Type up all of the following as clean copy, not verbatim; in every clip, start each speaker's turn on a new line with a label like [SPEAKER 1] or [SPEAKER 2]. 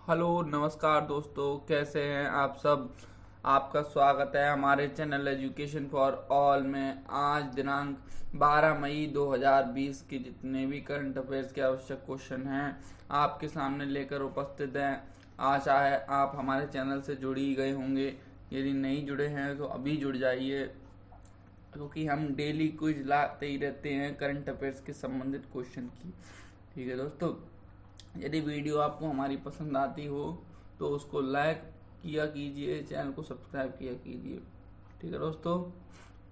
[SPEAKER 1] Hello नमस्कार दोस्तों, कैसे हैं आप सब। आपका स्वागत है हमारे चैनल एजुकेशन फॉर ऑल में। आज दिनांक 12 मई 2020 के जितने भी करंट अफेयर्स के आवश्यक क्वेश्चन हैं आपके सामने लेकर उपस्थित हैं। आशा है आप हमारे चैनल से जुड़ ही गए होंगे। यदि नहीं जुड़े हैं तो अभी जुड़ जाइए, क्योंकि हम डेली क्विज लाते ही रहते हैं करंट अफेयर्स के संबंधित क्वेश्चन की। ठीक है दोस्तों, यदि वीडियो आपको हमारी पसंद आती हो तो उसको लाइक किया कीजिए, चैनल को सब्सक्राइब किया कीजिए। ठीक है दोस्तों,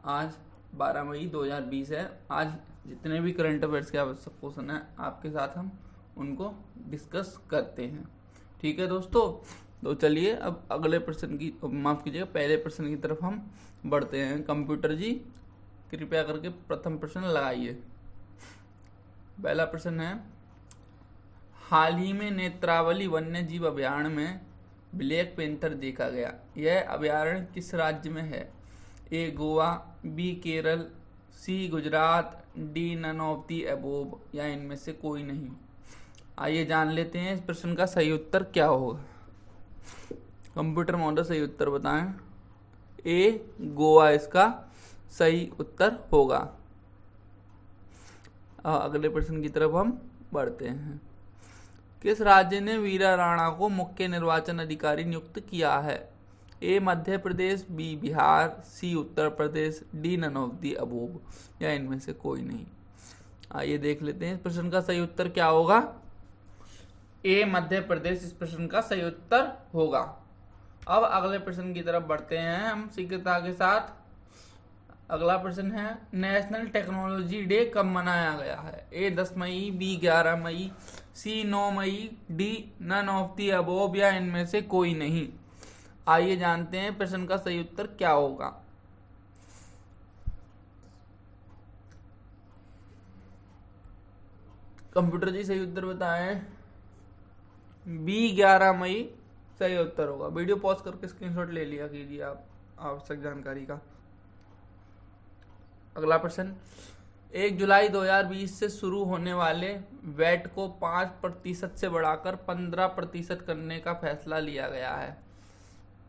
[SPEAKER 1] आज 12 मई 2020 है। आज जितने भी करंट अफेयर्स के आवश्यक क्वेश्चन हैं आपके साथ हम उनको डिस्कस करते हैं। ठीक है दोस्तों, तो चलिए अब अगले प्रश्न की माफ कीजिएगा पहले प्रश्न की तरफ हम बढ़ते हैं। कंप्यूटर जी कृपया करके प्रथम प्रश्न लगाइए। पहला प्रश्न है, हाल ही में नेत्रावली वन्य जीव अभयारण्य में ब्लैक पेंथर देखा गया। यह अभयारण्य किस राज्य में है? A Goa, B Kerala, C Gujarat, D none of the above या इनमें से कोई नहीं। आइए जान लेते हैं इस प्रश्न का सही उत्तर क्या होगा। कंप्यूटर मॉडल सही उत्तर बताएं। ए गोवा इसका सही उत्तर होगा। अगले प्रश्न की तरफ हम बढ़ते हैं। किस राज्य ने वीरा राणा को मुख्य निर्वाचन अधिकारी नियुक्त किया है? A Madhya Pradesh, B Bihar, C Uttar Pradesh, D none of the above या इनमें से कोई नहीं। आइए देख लेते हैं इस प्रश्न का सही उत्तर क्या होगा। ए मध्य प्रदेश इस प्रश्न का सही उत्तर होगा। अब अगले प्रश्न की तरफ बढ़ते हैं हम शीघ्रता के साथ। अगला प्रश्न है, नेशनल टेक्नोलॉजी डे कब मनाया गया है? ए 10 मई, बी 11 मई, सी 9 मई, D none of the above या इनमें से कोई नहीं। आइए जानते हैं प्रश्न का सही उत्तर क्या होगा। कंप्यूटर जी सही उत्तर बताएं। बी 11 मई सही उत्तर होगा। वीडियो पॉज करके स्क्रीनशॉट ले लिया कीजिए आप आवश्यक जानकारी का। अगला प्रश्न, 1 जुलाई 2020 से शुरू होने वाले वैट को 5% से बढ़ाकर 15% करने का फैसला लिया गया है।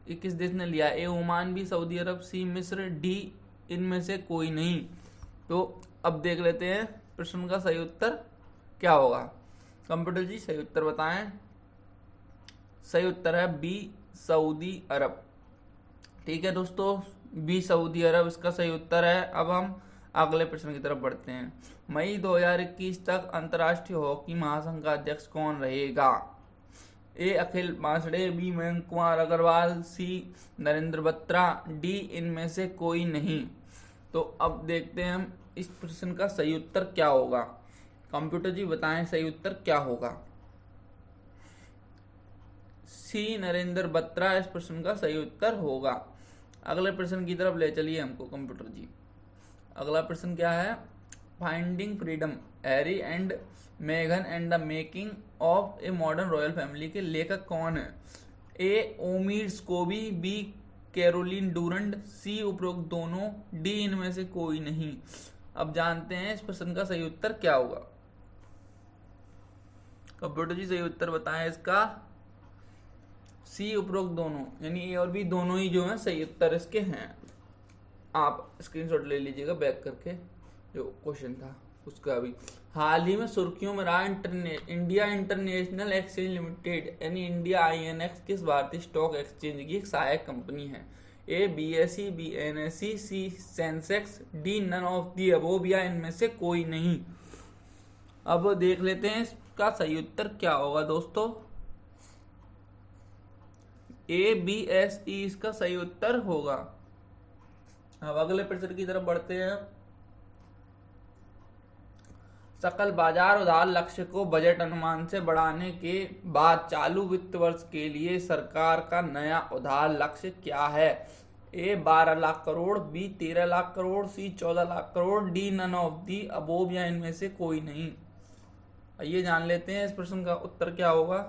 [SPEAKER 1] ये किस देश ने लिया? ए ओमान, बी सऊदी अरब, सी मिस्र, डी इनमें से कोई नहीं। तो अब देख लेते हैं प्रश्न का सही उत्तर क्या होगा। कंप्यूटर जी सही उत्तर बताएं। सही उत्तर है बी सऊदी अरब। ठीक है दोस्तों, बी सऊदी अरब इसका सही उत्तर है। अब हम अगले प्रश्न की तरफ बढ़ते हैं। मई 2021 तक अंतर्राष्ट्रीय हॉकी महासंघ का अध्यक्ष कौन रहेगा? ए अखिल बांसड़े, बी मयंक कुमार अग्रवाल, सी नरेंद्र बत्रा, डी इनमें से कोई नहीं। तो अब देखते हैं हम इस प्रश्न का सही उत्तर क्या होगा। कंप्यूटर जी बताएं सही उत्तर क्या होगा। सी नरेंद्र बत्रा इस प्रश्न का सही उत्तर होगा। अगले प्रश्न की तरफ ले चलिए हमको कंप्यूटर जी। अगला प्रश्न क्या है? Finding freedom, Harry and Megan and the making of a modern royal family के लेखक कौन है? ए ओमीर स्कोबी, बी कैरोलिन डूरंड, सी उपरोक्त दोनों, डी इनमें से कोई नहीं। अब जानते हैं इस प्रश्न का सही उत्तर क्या होगा। कंप्यूटर जी सही उत्तर बताएं इसका। सी उपरोक्त दोनों, यानी ए और बी दोनों ही जो है सही उत्तर इसके हैं। आप स्क्रीनशॉट ले लीजिएगा बैक करके जो क्वेश्चन था उसका भी। हाल ही में सुर्खियों में रहा इंडिया इंटरनेशनल एक्सचेंज लिमिटेड यानी इंडिया INX किस भारतीय स्टॉक एक्सचेंज की एक सहायक कंपनी है? A BSE, B NSE, C Sensex, D none of the above या इनमें से कोई नहीं। अब देख लेते हैं इसका सही उत्तर क्या होगा दोस्तों। ए BSE इसका सही उत्तर होगा। अब अगले प्रश्न की तरफ बढ़ते हैं। सकल बाजार उधार लक्ष्य को बजट अनुमान से बढ़ाने के बाद चालू वित्त वर्ष के लिए सरकार का नया उधार लक्ष्य क्या है? A 12 lakh crore, B 13 lakh crore, C 14 lakh crore, D none of the above या इनमें से कोई नहीं। आइए जान लेते हैं इस प्रश्न का उत्तर क्या होगा।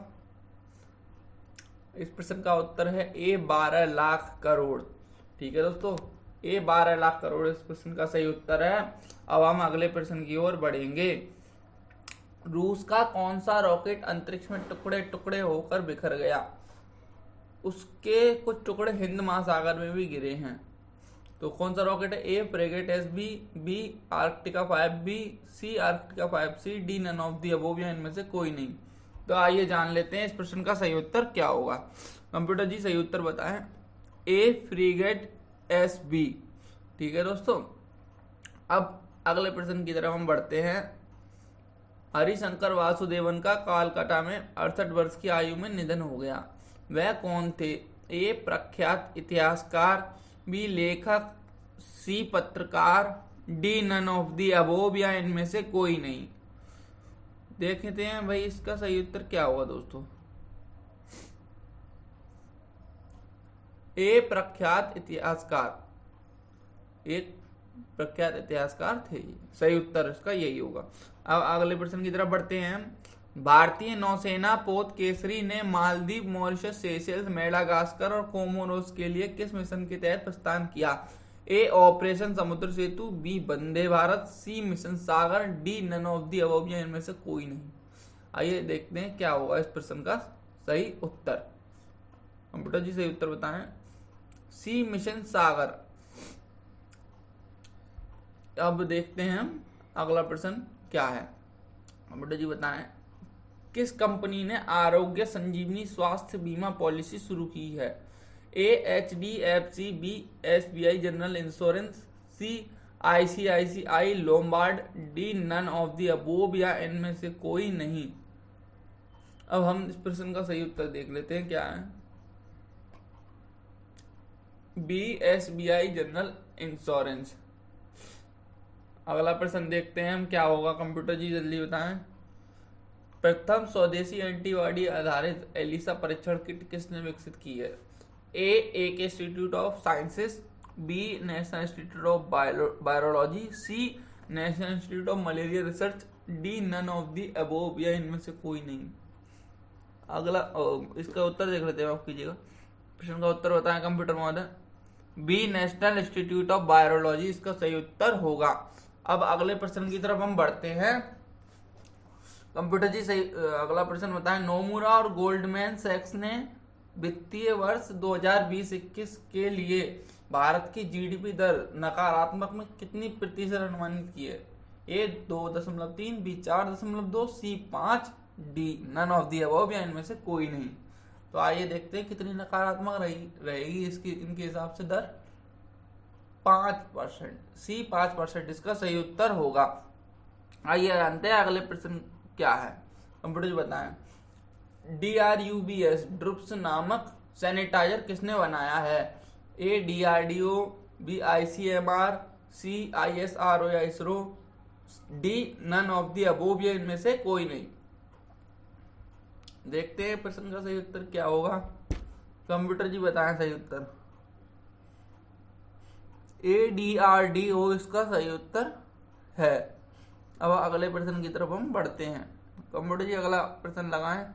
[SPEAKER 1] इस प्रश्न का उत्तर है ए 12 लाख करोड़। ठीक है दोस्तों, ए 12 लाख करोड़ इस प्रश्न का सही उत्तर है। अब हम अगले प्रश्न की ओर बढ़ेंगे। रूस का कौन सा रॉकेट अंतरिक्ष में टुकड़े टुकड़े होकर बिखर गया? उसके कुछ टुकड़े हिंद महासागर में भी गिरे हैं। तो कौन सा रॉकेट है? A Fregat SB, B Arktika 5B, C Arktika 5C, D none of the above या इनमें से कोई नहीं। तो आइए जान लेते हैं इस प्रश्न का सही उत्तर क्या होगा। कंप्यूटर जी सही उत्तर बताएं। ए फ्रीगेट SB। ठीक है दोस्तों, अब अगले प्रश्न की तरफ हम बढ़ते हैं। हरिशंकर वासुदेवन का कालकाटा में 68 वर्ष की आयु में निधन हो गया। वह कौन थे? ए प्रख्यात इतिहासकार, बी लेखक, सी पत्रकार, D none of the above या इनमें से कोई नहीं। देखते हैं भाई इसका सही उत्तर क्या होगा दोस्तों। ए प्रख्यात इतिहासकार, एक प्रख्यात इतिहासकार थे। सही उत्तर इसका यही होगा। अब अगले प्रश्न की तरफ बढ़ते हैं। भारतीय नौसेना पोत केसरी ने मालदीव, मॉरिशस, सेशेल्स, मेडागास्कर और कोमोरोस के लिए किस मिशन के तहत प्रस्थान किया? A operation Samudra Setu, B Vande Bharat, C mission Sagar, D none of the above या इनमें से कोई नहीं। आइए देखते हैं क्या होगा इस प्रश्न का सही उत्तर। कंप्यूटर जी सही उत्तर बताएं। सी मिशन सागर। अब देखते हैं हम अगला प्रश्न क्या है। कंप्यूटर जी बताएं। किस कंपनी ने आरोग्य संजीवनी स्वास्थ्य बीमा पॉलिसी शुरू की है? A HDFC, B SBI general insurance, C ICICI Lombard, D none of the above या इनमें से कोई नहीं। अब हम इस प्रश्न का सही उत्तर देख लेते हैं क्या है। B SBI general insurance. अगला प्रश्न देखते हैं हम क्या होगा। कंप्यूटर जी जल्दी बताएं। प्रथम स्वदेशी एंटीबॉडी आधारित एलिसा परीक्षण किट किसने विकसित की है? ए के institute of sciences, B national institute of virology, C national institute of malaria research, D none of the above या इनमें से कोई नहीं। अगला इसका उत्तर देख लेते हैं, आप कीजिएगा। प्रश्न का उत्तर बताएं कंप्यूटर महोदय। B national institute of virology इसका सही उत्तर होगा। अब अगले प्रश्न की तरफ हम बढ़ते हैं। कंप्यूटर जी सही अगला प्रश्न बताएं। नोमुरा और गोल्डमैन सैक्स ने वित्तीय वर्ष 2020-21 के लिए भारत की GDP दर नकारात्मक में कितनी प्रतिशत अनुमानित की है? A 2.3, B 4.2, C 5, D none of the above या इनमें से कोई नहीं। तो आइए देखते हैं कितनी नकारात्मक रहेगी इसकी इनके हिसाब से दर। 5%, सी 5% इसका सही उत्तर होगा। आइए जानते हैं अगले प्रश्न क्या है। कंप्यूटर जी बताएं। DRUBS ड्रुप्स नामक सैनिटाइजर किसने बनाया है? A DRDO, B ICMR, C ISRO या ISRO, D none of the above या इनमें से कोई नहीं। देखते हैं प्रश्न का सही उत्तर क्या होगा। कंप्यूटर जी बताएं सही उत्तर। ADRDO इसका सही उत्तर है। अब अगले प्रश्न की तरफ हम बढ़ते हैं। कंप्यूटर जी अगला प्रश्न लगाएं।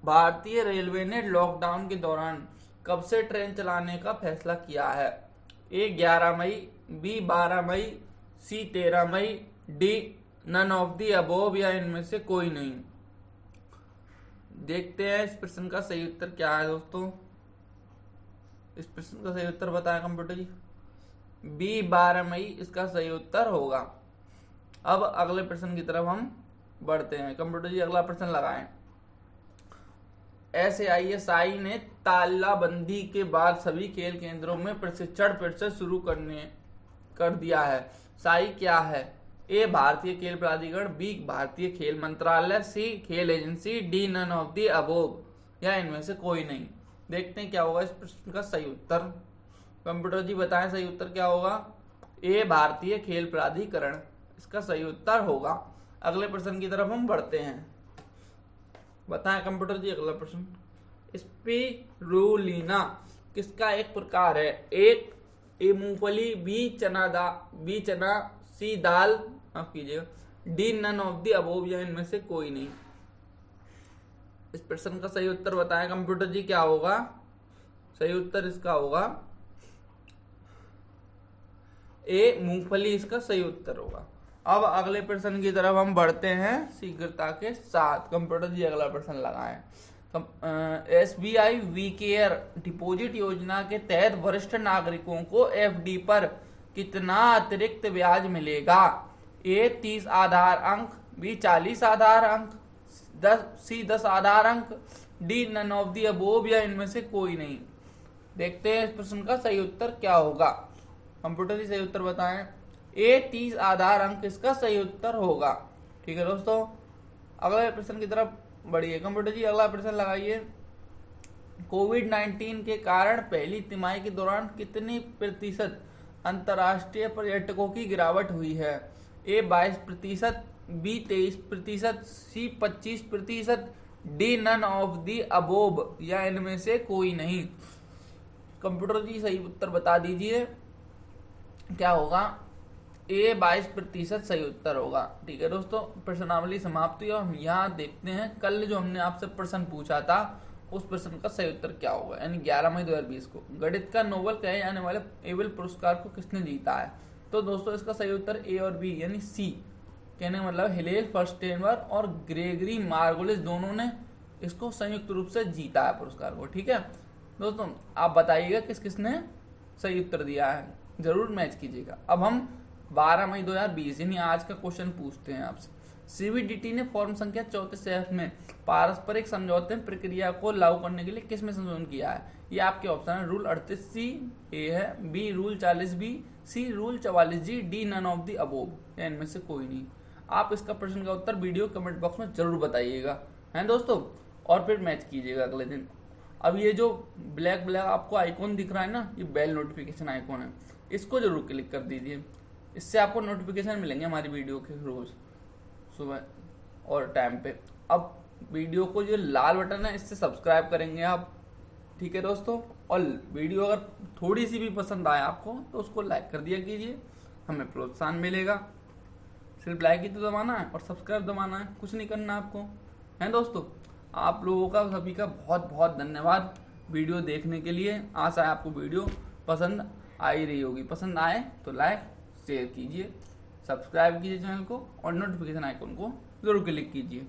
[SPEAKER 1] भारतीय रेलवे ने लॉकडाउन के दौरान कब से ट्रेन चलाने का फैसला किया है? ए 11 मई, बी 12 मई, सी 13 मई, D none of the above या इनमें से कोई नहीं। देखते हैं इस प्रश्न का सही उत्तर क्या है दोस्तों। इस प्रश्न का सही उत्तर बताएं कंप्यूटर जी। बी 12 मई इसका सही उत्तर होगा। अब अगले प्रश्न की तरफ हम बढ़ते हैं। कंप्यूटर जी अगला प्रश्न लगाएं। SAISI ने तालाबंदी के बाद सभी खेल केंद्रों में प्रशिक्षण फिर से शुरू कर दिया है। साई क्या है? ए भारतीय खेल प्राधिकरण, बी भारतीय खेल मंत्रालय, सी खेल agency, D none of the above या इनमें से कोई नहीं। देखते हैं क्या होगा इस प्रश्न का सही उत्तर। कंप्यूटर जी बताएं सही उत्तर क्या होगा। ए भारतीय खेल प्राधिकरण इसका सही उत्तर होगा। अगले प्रश्न की तरफ हम बढ़ते हैं। बताएं कंप्यूटर जी अगला प्रश्न। स्पिरुलिना किसका एक प्रकार है? ए मूंगफली, बी चना, सी दाल, आप कीजिएगा, D none of the above या इनमें से कोई नहीं। इस प्रश्न का सही उत्तर बताएं कंप्यूटर जी क्या होगा। सही उत्तर इसका होगा ए मूंगफली इसका सही उत्तर होगा। अब अगले प्रश्न की तरफ हम बढ़ते हैं शीघ्रता के साथ। कंप्यूटर जी अगला प्रश्न लगाएं। SBI वी केयर डिपॉजिट योजना के तहत वरिष्ठ नागरिकों को FD पर कितना अतिरिक्त ब्याज मिलेगा? A 30 आधार अंक, B 40 आधार अंक, C 10 आधार अंक, D none of the above या इनमें से कोई नहीं। देखते हैं इस प्रश्न का सही उत्तर क्या होगा। कंप्यूटर जी सही उत्तर बताएं। A 30 आधार अंक इसका सही उत्तर होगा। ठीक है दोस्तों, अगले प्रश्न की तरफ बढ़िए। कंप्यूटर जी अगला प्रश्न लगाइए। कोविड-19 के कारण पहली तिमाही के दौरान कितनी प्रतिशत अंतर्राष्ट्रीय पर्यटकों की गिरावट हुई है? A 22%, B 23%, C 25%, D none of the above या इनमें से कोई नहीं। कंप्यूटर जी सही उत्तर बता दीजिए क्या होगा। A 22% सही उत्तर होगा। ठीक है दोस्तों, प्रश्नावली समाप्त हुई और हम यहाँ देखते हैं कल जो हमने आपसे प्रश्न पूछा था उस प्रश्न का सही उत्तर क्या होगा। यानी 11 मई 2020 को गणित का नोबेल कहे जाने वाले एबल पुरस्कार को किसने जीता है? तो दोस्तों इसका सही उत्तर A और B यानी C, कहने का मतलब हिलेल फर्स्टेनबर और ग्रेगरी मार्गोलिस दोनों ने इसको संयुक्त रूप से जीता है पुरस्कार को। ठीक है दोस्तों, आप बताइएगा किस किसने सही उत्तर दिया है, जरूर मैच कीजिएगा। अब हम 12 मई 2020 यानी आज का क्वेश्चन पूछते हैं आपसे। CBDT ने फॉर्म संख्या 34F में पारस्परिक समझौते प्रक्रिया को लागू करने के लिए किस में संशोधन किया है? ये आपके ऑप्शन है। रूल 38C A है, B rule 40B, C rule 44G, D none of the above या इनमें से कोई नहीं। आप इसका प्रश्न का उत्तर वीडियो कमेंट बॉक्स में जरूर बताइएगा, हैं दोस्तों, और फिर मैच कीजिएगा अगले दिन। अब ये जो ब्लैक आपको आइकॉन दिख रहा है ना, ये बेल नोटिफिकेशन आइकॉन है, इसको जरूर क्लिक कर दीजिए। इससे आपको नोटिफिकेशन मिलेंगे हमारी वीडियो के रोज सुबह और टाइम पे। अब वीडियो को जो लाल बटन है इससे सब्सक्राइब करेंगे आप। ठीक है दोस्तों, और वीडियो अगर थोड़ी सी भी पसंद आए आपको तो उसको लाइक कर दिया कीजिए, हमें प्रोत्साहन मिलेगा। सिर्फ लाइक ही तो दबाना है और सब्सक्राइब दबाना है, कुछ नहीं करना आपको, है दोस्तों। आप लोगों का सभी का बहुत बहुत धन्यवाद वीडियो देखने के लिए। आशा है आपको वीडियो पसंद आ ही रही होगी। पसंद आए तो लाइक शेयर कीजिए, सब्सक्राइब कीजिए चैनल को और नोटिफिकेशन आइकन को जरूर क्लिक कीजिए।